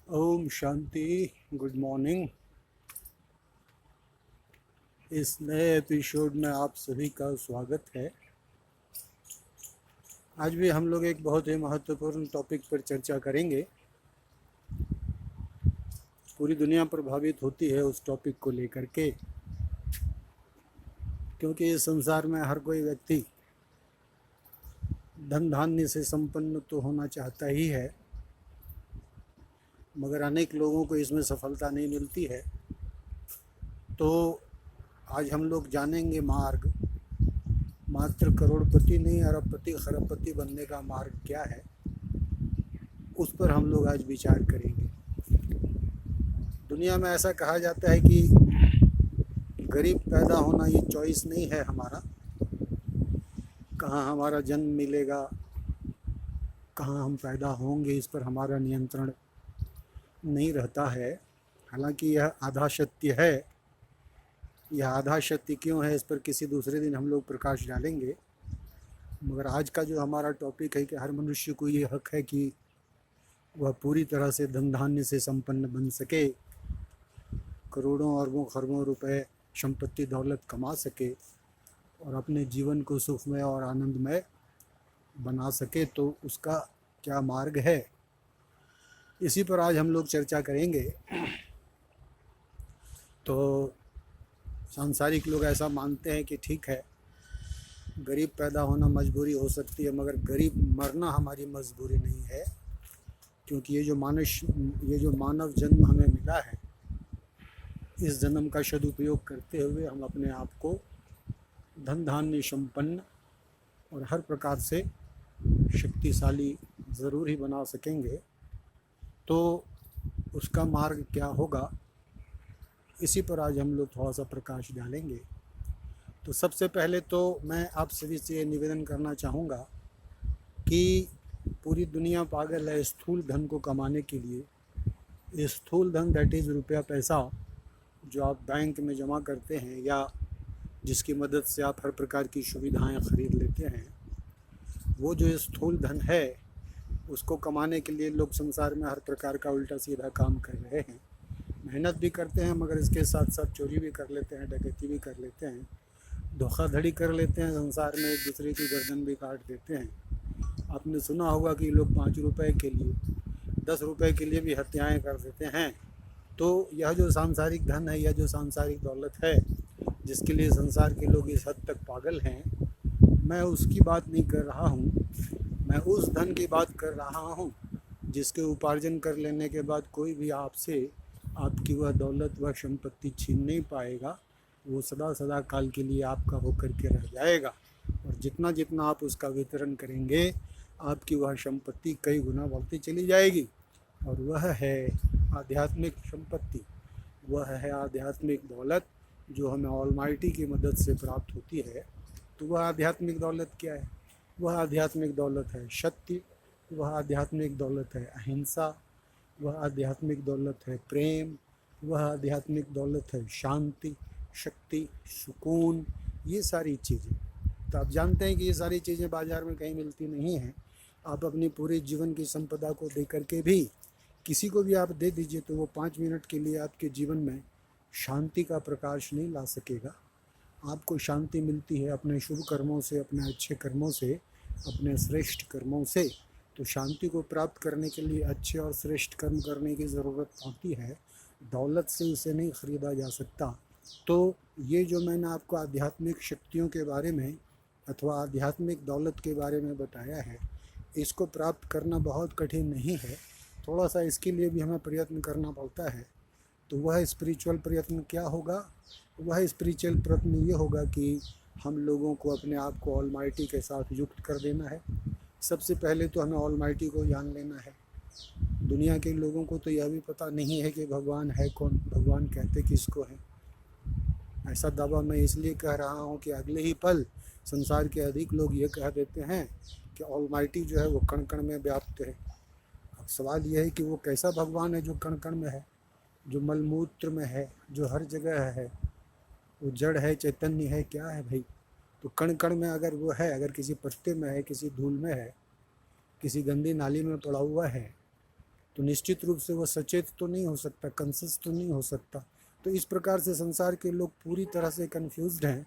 Om Shanti. Good morning. इस नए episode में आप सभी का स्वागत है। आज भी हम लोग एक बहुत ही महत्वपूर्ण टॉपिक पर चर्चा करेंगे। पूरी दुनिया प्रभावित होती है उस टॉपिक को लेकर के, क्योंकि इस संसार में हर कोई व्यक्ति धन धान्य से संपन्न तो होना चाहता ही है, मगर अनेक लोगों को इसमें सफलता नहीं मिलती है। तो आज हम लोग जानेंगे मार्ग, मात्र करोड़पति नहीं अरबपति खरबपति बनने का मार्ग क्या है, उस पर हम लोग आज विचार करेंगे। दुनिया में ऐसा कहा जाता है कि गरीब पैदा होना ये चॉइस नहीं है हमारा, कहाँ हमारा जन्म मिलेगा, कहाँ हम पैदा होंगे, इस पर हमारा नियंत्रण नहीं रहता है। हालांकि यह आधा सत्य है। यह आधा सत्य क्यों है, इस पर किसी दूसरे दिन हम लोग प्रकाश डालेंगे। मगर आज का जो हमारा टॉपिक है कि हर मनुष्य को ये हक है कि वह पूरी तरह से धन धान्य से संपन्न बन सके, करोड़ों अरबों खरबों रुपए संपत्ति दौलत कमा सके और अपने जीवन को सुखमय और आनंदमय बना सके। तो उसका क्या मार्ग है, इसी पर आज हम लोग चर्चा करेंगे। तो सांसारिक लोग ऐसा मानते हैं कि ठीक है, गरीब पैदा होना मजबूरी हो सकती है, मगर गरीब मरना हमारी मजबूरी नहीं है। क्योंकि ये जो मानव जन्म हमें मिला है, इस जन्म का सदुपयोग करते हुए हम अपने आप को धन धान्य संपन्न और हर प्रकार से शक्तिशाली ज़रूर ही बना सकेंगे। तो उसका मार्ग क्या होगा, इसी पर आज हम लोग थोड़ा सा प्रकाश डालेंगे। तो सबसे पहले तो मैं आप सभी से निवेदन करना चाहूँगा कि पूरी दुनिया पागल है स्थूल धन को कमाने के लिए। स्थूल धन दैट इज़ रुपया पैसा, जो आप बैंक में जमा करते हैं या जिसकी मदद से आप हर प्रकार की सुविधाएं खरीद लेते हैं, वो जो स्थूल धन है उसको कमाने के लिए लोग संसार में हर प्रकार का उल्टा सीधा काम कर रहे हैं। मेहनत भी करते हैं, मगर इसके साथ साथ चोरी भी कर लेते हैं, डकैती भी कर लेते हैं, धोखाधड़ी कर लेते हैं, संसार में एक दूसरे की गर्दन भी काट देते हैं। आपने सुना होगा कि लोग 5 रुपए के लिए, 10 रुपए के लिए भी हत्याएं कर देते हैं। तो यह जो सांसारिक धन है, यह जो सांसारिक दौलत है, जिसके लिए संसार के लोग इस हद तक पागल हैं, मैं उसकी बात नहीं कर रहा हूँ। मैं उस धन की बात कर रहा हूँ जिसके उपार्जन कर लेने के बाद कोई भी आपसे आपकी वह दौलत वह संपत्ति छीन नहीं पाएगा। वो सदा सदा काल के लिए आपका होकर के रह जाएगा, और जितना जितना आप उसका वितरण करेंगे, आपकी वह संपत्ति कई गुना बढ़ती चली जाएगी। और वह है आध्यात्मिक संपत्ति, वह है आध्यात्मिक दौलत, जो हमें ऑलमाइटी की मदद से प्राप्त होती है। तो वह आध्यात्मिक दौलत क्या है? वह आध्यात्मिक दौलत है सत्य, वह आध्यात्मिक दौलत है अहिंसा, वह आध्यात्मिक दौलत है प्रेम, वह आध्यात्मिक दौलत है शांति, शक्ति, सुकून, ये सारी चीज़ें। तो आप जानते हैं कि ये सारी चीज़ें बाज़ार में कहीं मिलती नहीं हैं। आप अपनी पूरे जीवन की संपदा को दे करके भी किसी को भी आप दे दीजिए तो वो 5 मिनट के लिए आपके जीवन में शांति का प्रकाश नहीं ला सकेगा। आपको शांति मिलती है अपने शुभ कर्मों से, अपने अच्छे कर्मों से, अपने श्रेष्ठ कर्मों से। तो शांति को प्राप्त करने के लिए अच्छे और श्रेष्ठ कर्म करने की ज़रूरत होती है, दौलत से उसे नहीं ख़रीदा जा सकता। तो ये जो मैंने आपको आध्यात्मिक शक्तियों के बारे में अथवा आध्यात्मिक दौलत के बारे में बताया है, इसको प्राप्त करना बहुत कठिन नहीं है। थोड़ा सा इसके लिए भी हमें प्रयत्न करना पड़ता है। तो वह स्पिरिचुअल प्रयत्न क्या होगा? वह स्पिरिचुअल प्रयत्न ये होगा कि हम लोगों को अपने आप को ऑलमाइटी के साथ युक्त कर देना है। सबसे पहले तो हमें ऑलमाइटी को जान लेना है। दुनिया के लोगों को तो यह भी पता नहीं है कि भगवान है कौन, भगवान कहते किसको हैं। ऐसा दावा मैं इसलिए कह रहा हूँ कि अगले ही पल संसार के अधिक लोग ये कह देते हैं कि ऑलमाइटी जो है वो कण कण में व्याप्त है। अब सवाल यह है कि वो कैसा भगवान है जो कण कण में है, जो मलमूत्र में है, जो हर जगह है? वो जड़ है, चैतन्य है, क्या है भाई? तो कण कण में अगर वो है, अगर किसी पत्ते में है, किसी धूल में है, किसी गंदी नाली में पड़ा हुआ है, तो निश्चित रूप से वह सचेत तो नहीं हो सकता, कंसियस तो नहीं हो सकता। तो इस प्रकार से संसार के लोग पूरी तरह से कन्फ्यूज्ड हैं।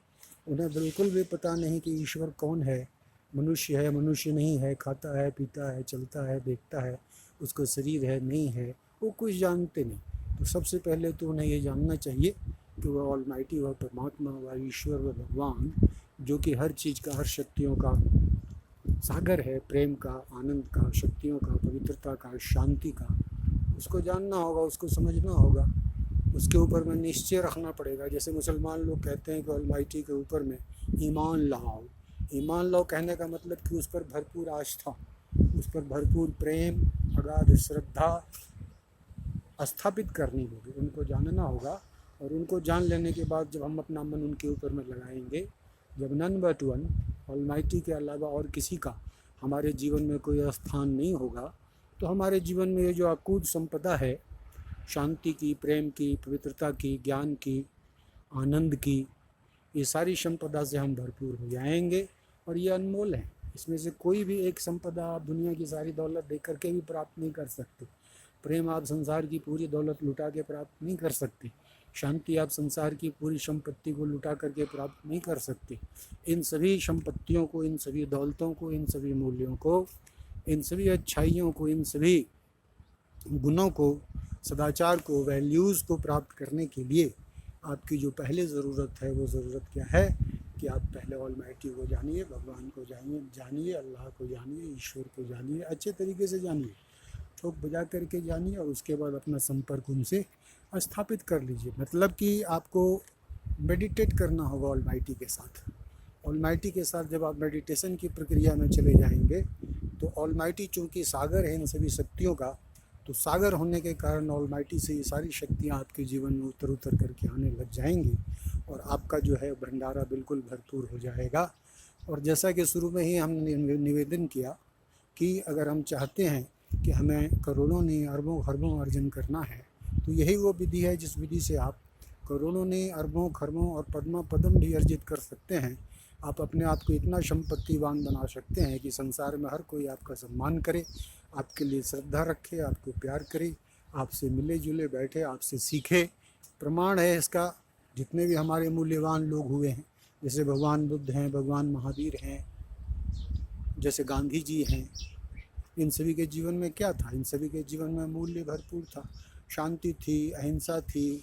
उन्हें बिल्कुल भी पता नहीं कि ईश्वर कौन है, मनुष्य है, मनुष्य नहीं है, खाता है, पीता है, चलता है, देखता है, उसका शरीर है, नहीं है, वो कुछ जानते नहीं। तो सबसे पहले तो उन्हें ये जानना चाहिए कि वह ऑलमाइटी, वह परमात्मा, वह ईश्वर, वह भगवान, जो कि हर चीज़ का, हर शक्तियों का सागर है, प्रेम का, आनंद का, शक्तियों का, पवित्रता का, शांति का, उसको जानना होगा, उसको समझना होगा, उसके ऊपर में निश्चय रखना पड़ेगा। जैसे मुसलमान लोग कहते हैं कि ऑलमाइटी के ऊपर में ईमान लाओ। ईमान लाओ कहने का मतलब कि उस पर भरपूर आस्था, उस पर भरपूर प्रेम, अगाध श्रद्धा स्थापित करनी होगी, उनको जानना होगा। और उनको जान लेने के बाद जब हम अपना मन उनके ऊपर में लगाएंगे, जब नन बट वन, ऑलमाइटी के अलावा और किसी का हमारे जीवन में कोई स्थान नहीं होगा, तो हमारे जीवन में ये जो अकूत संपदा है, शांति की, प्रेम की, पवित्रता की, ज्ञान की, आनंद की, ये सारी संपदा से हम भरपूर हो जाएंगे। और ये अनमोल है। इसमें से कोई भी एक संपदा आप दुनिया की सारी दौलत दे करके भी प्राप्त नहीं कर सकते। प्रेम आप संसार की पूरी दौलत लुटा के प्राप्त नहीं कर सकते। शांति आप संसार की पूरी संपत्ति को लुटा करके प्राप्त नहीं कर सकते। इन सभी संपत्तियों को, इन सभी दौलतों को, इन सभी मूल्यों को, इन सभी अच्छाइयों को, इन सभी गुणों को, सदाचार को, वैल्यूज़ को प्राप्त करने के लिए आपकी जो पहले ज़रूरत है, वो ज़रूरत क्या है कि आप पहले ऑलमाइटी को जानिए, भगवान को जानिए, अल्लाह को जानिए, ईश्वर को जानिए, अच्छे तरीके से जानिए, ठोक बजा करके जानिए, और उसके बाद अपना संपर्क उनसे स्थापित कर लीजिए। मतलब कि आपको मेडिटेट करना होगा ऑलमाइटी के साथ। ऑलमाइटी के साथ जब आप मेडिटेशन की प्रक्रिया में चले जाएंगे, तो ऑलमाइटी चूँकि सागर है इन सभी शक्तियों का, तो सागर होने के कारण ऑलमाइटी से ये सारी शक्तियाँ आपके जीवन में उतर उतर करके आने लग जाएंगी, और आपका जो है भंडारा बिल्कुल भरपूर हो जाएगा। और जैसा कि शुरू में ही हमने निवेदन किया कि अगर हम चाहते हैं कि हमें करोड़ों नहीं अरबों खरबों अर्जन करना है, तो यही वो विधि है जिस विधि से आप करोड़ों नहीं अरबों खरबों और पद्मा पदम भी अर्जित कर सकते हैं। आप अपने आप को इतना संपत्तिवान बना सकते हैं कि संसार में हर कोई आपका सम्मान करे, आपके लिए श्रद्धा रखे, आपको प्यार करे, आपसे मिले जुले बैठे, आपसे सीखे। प्रमाण है इसका, जितने भी हमारे मूल्यवान लोग हुए हैं, जैसे भगवान बुद्ध हैं, भगवान महावीर हैं, जैसे गांधी जी हैं, इन सभी के जीवन में क्या था? इन सभी के जीवन में मूल्य भरपूर था। शांति थी, अहिंसा थी,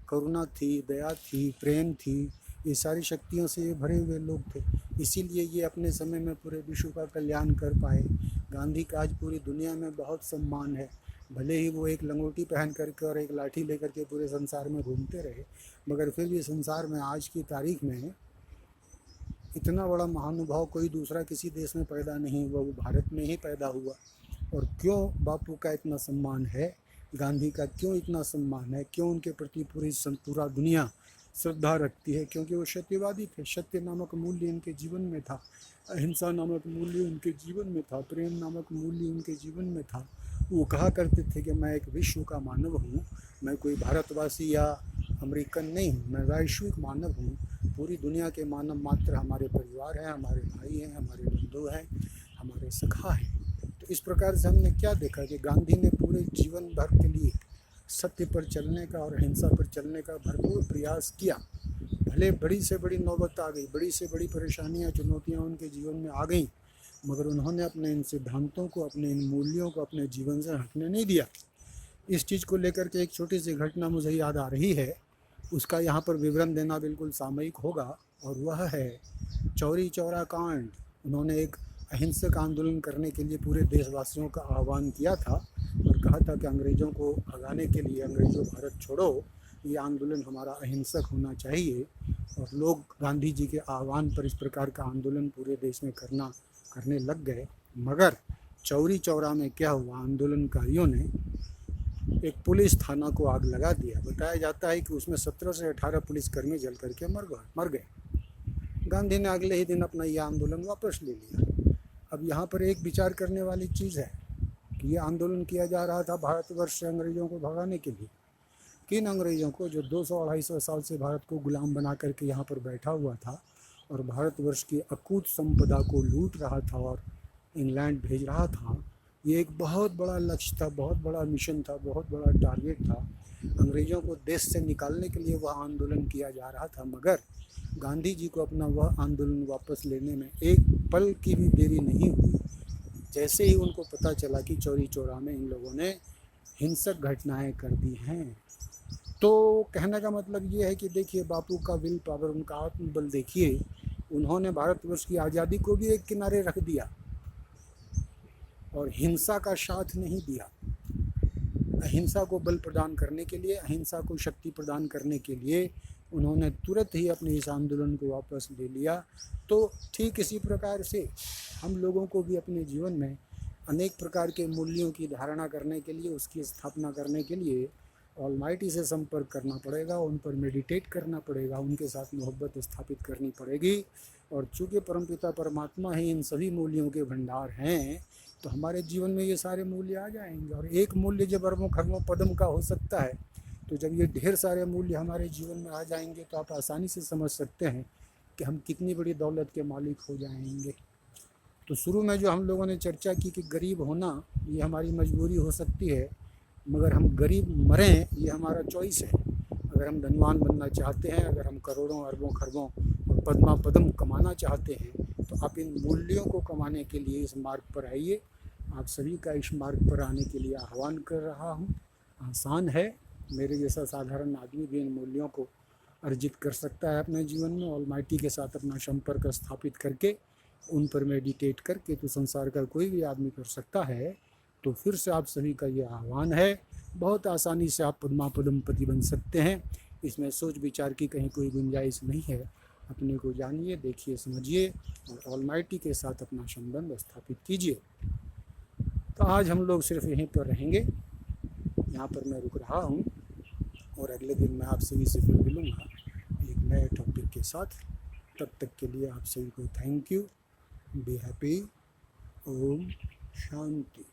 करुणा थी, दया थी, प्रेम थी, ये सारी शक्तियों से ये भरे हुए लोग थे। इसीलिए ये अपने समय में पूरे विश्व का कल्याण कर पाए। गांधी का आज पूरी दुनिया में बहुत सम्मान है। भले ही वो एक लंगोटी पहन करके और एक लाठी लेकर के पूरे संसार में घूमते रहे, मगर फिर भी संसार में आज की तारीख में इतना बड़ा महानुभाव कोई दूसरा किसी देश में पैदा नहीं हुआ, वो भारत में ही पैदा हुआ। और क्यों बापू का इतना सम्मान है, गांधी का क्यों इतना सम्मान है, क्यों उनके प्रति पूरा दुनिया श्रद्धा रखती है? क्योंकि वो सत्यवादी थे। सत्य नामक मूल्य इनके जीवन में था, अहिंसा नामक मूल्य उनके जीवन में था, प्रेम नामक मूल्य उनके जीवन में था। वो कहा करते थे कि मैं एक विश्व का मानव हूँ, मैं कोई भारतवासी या अमेरिकन नहीं हूँ, मैं वैश्विक मानव हूँ। पूरी दुनिया के मानव मात्र हमारे परिवार हैं, हमारे भाई हैं, हमारे बंधु हैं, हमारे सखा हैं। तो इस प्रकार से हमने क्या देखा कि गांधी ने पूरे जीवन भर के लिए सत्य पर चलने का और अहिंसा पर चलने का भरपूर प्रयास किया। भले बड़ी से बड़ी नौबत आ गई, बड़ी से बड़ी परेशानियां, चुनौतियां उनके जीवन में आ गईं, मगर उन्होंने अपने इन सिद्धांतों को, अपने इन मूल्यों को अपने जीवन से हटने नहीं दिया। इस चीज़ को लेकर के एक छोटी सी घटना मुझे याद आ रही है, उसका यहाँ पर विवरण देना बिल्कुल सामयिक होगा, और वह है चौरी चौरा कांड। उन्होंने एक अहिंसक आंदोलन करने के लिए पूरे देशवासियों का आह्वान किया था और कहा था कि अंग्रेज़ों को भगाने के लिए, अंग्रेज़ों भारत छोड़ो, ये आंदोलन हमारा अहिंसक होना चाहिए। और लोग गांधी जी के आह्वान पर इस प्रकार का आंदोलन पूरे देश में करने लग गए। मगर चौरी चौरा में क्या हुआ, आंदोलनकारियों ने एक पुलिस थाना को आग लगा दिया। बताया जाता है कि उसमें 17 से 18 पुलिसकर्मी जल करके मर गए। गांधी ने अगले ही दिन अपना यह आंदोलन वापस ले लिया। अब यहाँ पर एक विचार करने वाली चीज़ है कि ये आंदोलन किया जा रहा था भारतवर्ष से अंग्रेज़ों को भगाने के लिए। किन अंग्रेज़ों को? जो 200-250 साल से भारत को गुलाम बना करके यहाँ पर बैठा हुआ था और भारतवर्ष की अकूत संपदा को लूट रहा था और इंग्लैंड भेज रहा था। ये एक बहुत बड़ा लक्ष्य था, बहुत बड़ा मिशन था, बहुत बड़ा टारगेट था। अंग्रेज़ों को देश से निकालने के लिए वह आंदोलन किया जा रहा था, मगर गांधी जी को अपना वह आंदोलन वापस लेने में एक पल की भी देरी नहीं हुई। जैसे ही उनको पता चला कि चौरी चौरा में इन लोगों ने हिंसक घटनाएं कर दी हैं, तो कहने का मतलब ये है कि देखिए बापू का विल पावर, उनका आत्मबल देखिए। उन्होंने भारतवर्ष की आज़ादी को भी एक किनारे रख दिया और हिंसा का साथ नहीं दिया। अहिंसा को बल प्रदान करने के लिए, अहिंसा को शक्ति प्रदान करने के लिए उन्होंने तुरंत ही अपने इस आंदोलन को वापस ले लिया। तो ठीक इसी प्रकार से हम लोगों को भी अपने जीवन में अनेक प्रकार के मूल्यों की धारणा करने के लिए, उसकी स्थापना करने के लिए ऑलमाइटी से संपर्क करना पड़ेगा, उन पर मेडिटेट करना पड़ेगा, उनके साथ मोहब्बत स्थापित करनी पड़ेगी। और चूँकि परमपिता परमात्मा ही इन सभी मूल्यों के भंडार हैं, तो हमारे जीवन में ये सारे मूल्य आ जाएंगे। और एक मूल्य जब अरबों खरबों पदम का हो सकता है, तो जब ये ढेर सारे मूल्य हमारे जीवन में आ जाएंगे, तो आप आसानी से समझ सकते हैं कि हम कितनी बड़ी दौलत के मालिक हो जाएंगे। तो शुरू में जो हम लोगों ने चर्चा की कि गरीब होना ये हमारी मजबूरी हो सकती है, मगर हम गरीब मरें ये हमारा चॉइस है। अगर हम धनवान बनना चाहते हैं, अगर हम करोड़ों अरबों खरबों और पद्मा पदम कमाना चाहते हैं, तो आप इन मूल्यों को कमाने के लिए इस मार्ग पर आइए। आप सभी का इस मार्ग पर आने के लिए आह्वान कर रहा हूँ। आसान है, मेरे जैसा साधारण आदमी भी इन मूल्यों को अर्जित कर सकता है अपने जीवन में। ऑलमाइटी के साथ अपना संपर्क स्थापित करके, उन पर मेडिटेट करके, तो संसार का कोई भी आदमी कर सकता है। तो फिर से आप सभी का ये आह्वान है, बहुत आसानी से आप पद्मा पदमपति बन सकते हैं। इसमें सोच विचार की कहीं कोई गुंजाइश नहीं है। अपने को जानिए, देखिए, समझिए और ऑलमाइटी के साथ अपना संबंध स्थापित कीजिए। तो आज हम लोग सिर्फ यहीं पर रहेंगे, यहाँ पर मैं रुक रहा हूँ और अगले दिन मैं आप सभी से फिर मिलूँगा एक नए टॉपिक के साथ। तब तक के लिए आप सभी को थैंक यू। Be happy. ओम शांति।